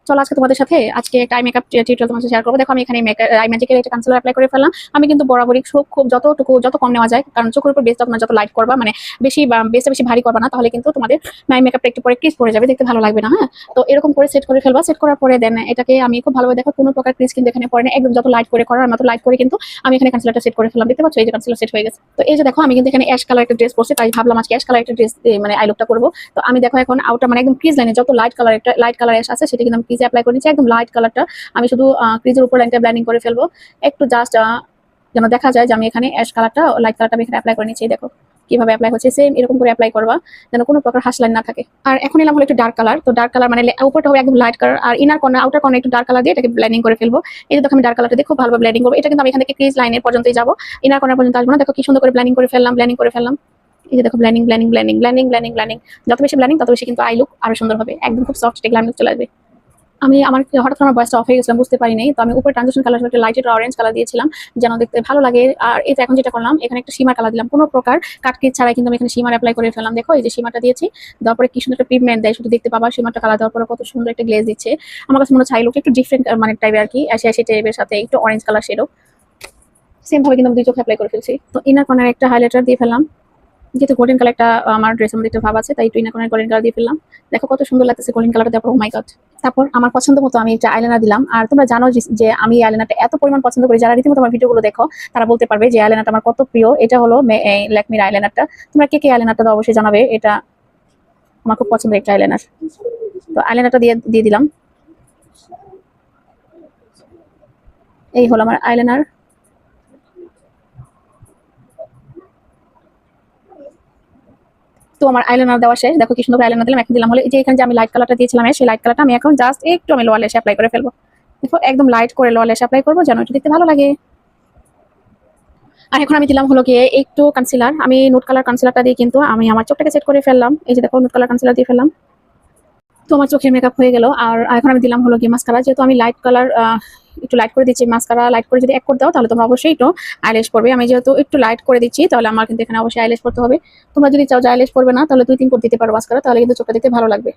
চলো আজকে তোমাদের সাথে আজকে একটা আই মেকআপ টিউটোরিয়াল তোমার সাথে শেয়ার করবো। দেখো আমি এখানে আই ম্যাজিকের একটা কনসিলার অ্যাপ্লাই করে ফেললাম। আমি কিন্তু বরাবরই খুব যত কম নেওয়া যায়, কারণ চোখের উপর বেসটা তোমরা যত লাইট করবা, মানে বেসটা বেশি ভারী করবা না, তাহলে কিন্তু তোমাদের আই মেকআপটা একটু পরে ক্রিজ পড়ে যাবে, দেখতে ভালো লাগবে না। হ্যাঁ, তো এরকম করে সেট করে ফেলবা। সেট করার পরে দেন এটাকে আমি খুব ভালোভাবে দেখো কোনো প্রকার ক্রিজ কিন্তু এখানে পড়ে না, একদম যত লাইট করে করার মতো লাইট করে কিন্তু আমি এখানে কনসিলারটা সেট করে ফেললাম। দেখতে পাচ্ছ এই যে কনসিলার সেট হয়ে গেছে। তো এই যে দেখো আমি কিন্তু এখানে অ্যাশ কালার একটা ড্রেস পরছি, তাই ভাবলাম আজকে অ্যাশ কালার একটা ড্রেস মানে আই লুকটা করবো। তো আমি দেখো এখন আউটার মানে একদম ক্রিজ লাইনে যত লাইট কালার অ্যাশ আছে সেটা কিন্তু আমি ক্রিজে অ্যাপ্লাই করে নিচ্ছি। একদম লাইট কালারটা আমি শুধু ক্রিজের উপর লাইনটা ব্লেন্ডিং করে ফেলবো, একটু জাস্ট যেন দেখা যায় যে আমি এখানে অ্যাশ কালারটা লাইট কালারটা আমি এখানে অ্যাপ্লাই করে নিচ্ছি। দেখো কিভাবে অ্যাপ্লাই হচ্ছে, সেম এরকম করে অ্যাপ্লাই করবা যেন কোনো প্রকার হাস লাইন না থাকে। আর এখন এলাম হলো একটু ডার্ক কালার। তো ডার্ক কালার মানে উপরটা হবে একদম লাইট কালার, আর ইনার কর্নার আউটার কর্নার একটু ডার্ক কালার দিয়ে এটাকে ব্লেন্ডিং করে ফেলবো। এই যে দেখো আমি ডার্ক কালারটা দিয়ে খুব ভালোভাবে ব্লেন্ডিং করবো। এটা কিন্তু আমি এখান থেকে ক্রিজ লাইনের পর্যন্তই যাবো, ইনার কর্নার পর্যন্ত আসবো না। দেখো কি সুন্দর করে ব্লেন্ডিং করে ফেললাম। এই যে দেখো ব্লেন্ডিং। যত বেশি ব্লেন্ডিং তত বেশি কিন্তু আই লুক আরো সুন্দর হবে, একদম খুব সফট গ্ল্যাম লুক চলে আসবে। আমার হঠাৎ আমার ভয়েসটা অফ হয়ে গেছিলাম, বুঝতে পারি নাই। তো আমি উপরে ট্রানজিশন কালার একটা লাইট অরেঞ্জ কালার দিয়েছিলাম যেন দেখতে ভালো লাগে। আর এই যে এখন যেটা করলাম, এখানে একটা সীমার কালার দিলাম, কোনো প্রকার কাটকিট ছাড়াই কিন্তু আমি এখানে সীমার অ্যাপ্লাই করে ফেললাম। দেখো এই যে সীমাটা দিয়েছি, দেওয়ার পরে কি সুন্দর একটা পিগমেন্ট দেয়, শুধু দেখতে পাবা সীমাটা কালার দেওয়ার পরে কত সুন্দর একটা গ্লেজ দিচ্ছে। আমার কাছে মনে হচ্ছে আই লুকটা একটু ডিফারেন্ট মানে টাইপের আর কি, অ্যাশি টাইপের সাথে একটু অরেঞ্জ কালার শেডও সেম ভাবে কিন্তু আমি দুই চোখে অ্যাপ্লাই করে ফেলছি। তো ইনার কর্নারে একটা হাইলাইটার দিয়ে ফেললাম, যেহেতু গোল্ডেন কালারটা আমার ড্রেসের মধ্যে একটা ভাব আছে, তাই টুইনা কোণের গোল্ডেন কালার দিয়ে ফেললাম। দেখো কত সুন্দর লাগতেছে গোল্ডেন কালারটা দেওয়ার পর। ও মাই গড। তারপর আমার পছন্দ মতো আমি একটা আইলাইনার দিলাম। আর তোমরা জানো যে আমি এই আইলাইনারটা এত পরিমাণ পছন্দ করি, যারা রীতিমতো আমার ভিডিওগুলো দেখো তারা বলতে পারবে যে আইলাইনারটা আমার কত প্রিয়। এটা হলো ল্যাকমির আইলাইনারটা। তোমরা কে আইলাইনারটা দাও অবশ্যই জানাবে, এটা আমার খুব পছন্দের একটা আইলাইনার। তো আইলাইনারটা দিয়ে দিলাম। এই হলো আমার আইলাইনার। তো আমার আইলাইনার দেওয়া শেষ। দেখো কি সুন্দর আইলাইনার দিলাম। এখন দিলাম হলো এই যে এখানে যে আমি লাইট কালারটা দিয়েছিলাম, সেই লাইট কালারটা আমি এখন জাস্ট একটু আমি লোয়ার ল্যাশে অ্যাপ্লাই করে ফেলবো। দেখো একদম লাইট করে লোয়ার ল্যাশে অ্যাপ্লাই করবো যেন এটা দেখতে ভালো লাগে। আর এখন আমি দিলাম হলো গিয়ে একটু কনসিলার। আমি নোট কালার কনসিলারটা দিয়ে কিন্তু আমি আমার চোখটাকে সেট করে ফেললাম। এই যে দেখো নোট কালার কনসিলার দিয়ে ফেললাম। তো আমার চোখের মেকআপ হয়ে গেল। আর এখন আমি দিলাম হলো গিয়ে মাস্কারা। যেহেতু আমি লাইট কালার একটু লাইট করে দিচ্ছি, মাস্কারা লাইট করে যদি এক করে দাও তাহলে তোমরা অবশ্যই একটু আইল্যাশ করবে। আমি যেহেতু একটু লাইট করে দিচ্ছি তাহলে আমার কিন্তু এখানে অবশ্যই আইল্যাশ করতে হবে। তোমরা যদি চাও যে আইল্যাশ করবে না, তাহলে 2-3 করে দিতে পারো মাস্কারা, তাহলে কিন্তু চোখটা দেখতে ভালো লাগবে।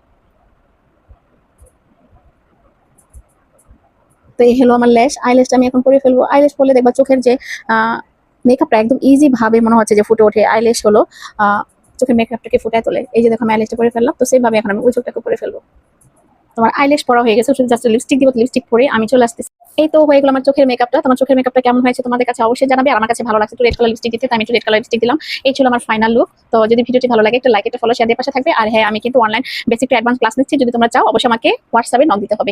তো এই হলো আমার ল্যাশ। আইল্যাশটা আমি এখন করে ফেলবো। আইল্যাশ করলে দেখবা চোখের যে মেকআপটা একদম ইজি ভাবে মনে হচ্ছে যে ফুটে ওঠে। আইল্যাশ হলো চোখের মেকআপটাকে ফুটায় তোলে। এই যে দেখো আমি আইল্যাশটা করে ফেললাম। তো সেম ভাবে এখন আমি ওই চোখটাকে করে ফেলবো। তোমার আইল্যাশ পরা হয়ে গেছে, শুধু জাস্ট লিপস্টিক দিব, লিপস্টিক পরে আমি চলে আসতেছি। এই তো হয়ে গেল আমার চোখের মেকআপটা। তোমার চোখের মেকআপটা কেমন হয়েছে তোমাদের কাছে অবশ্যই জানাবে। আর আমার কাছে ভালো লাগছে একটু রেড কালার লিপস্টিক দিতে, তাই আমি একটু রেড কালার লিপস্টিক দিলাম। এই ছিল আমার ফাইনাল লুক। তো যদি ভিডিওটি ভালো লাগে একটা লাইক, একটা ফলো, শেয়ার দিয়ে পাশে থাকবে। আর হ্যাঁ, আমি কিন্তু online basic to advance class নিচ্ছি, যদি তোমরা চাও অবশ্যই আমাকে হোয়াটসঅ্যাপে নক দিতে হবে।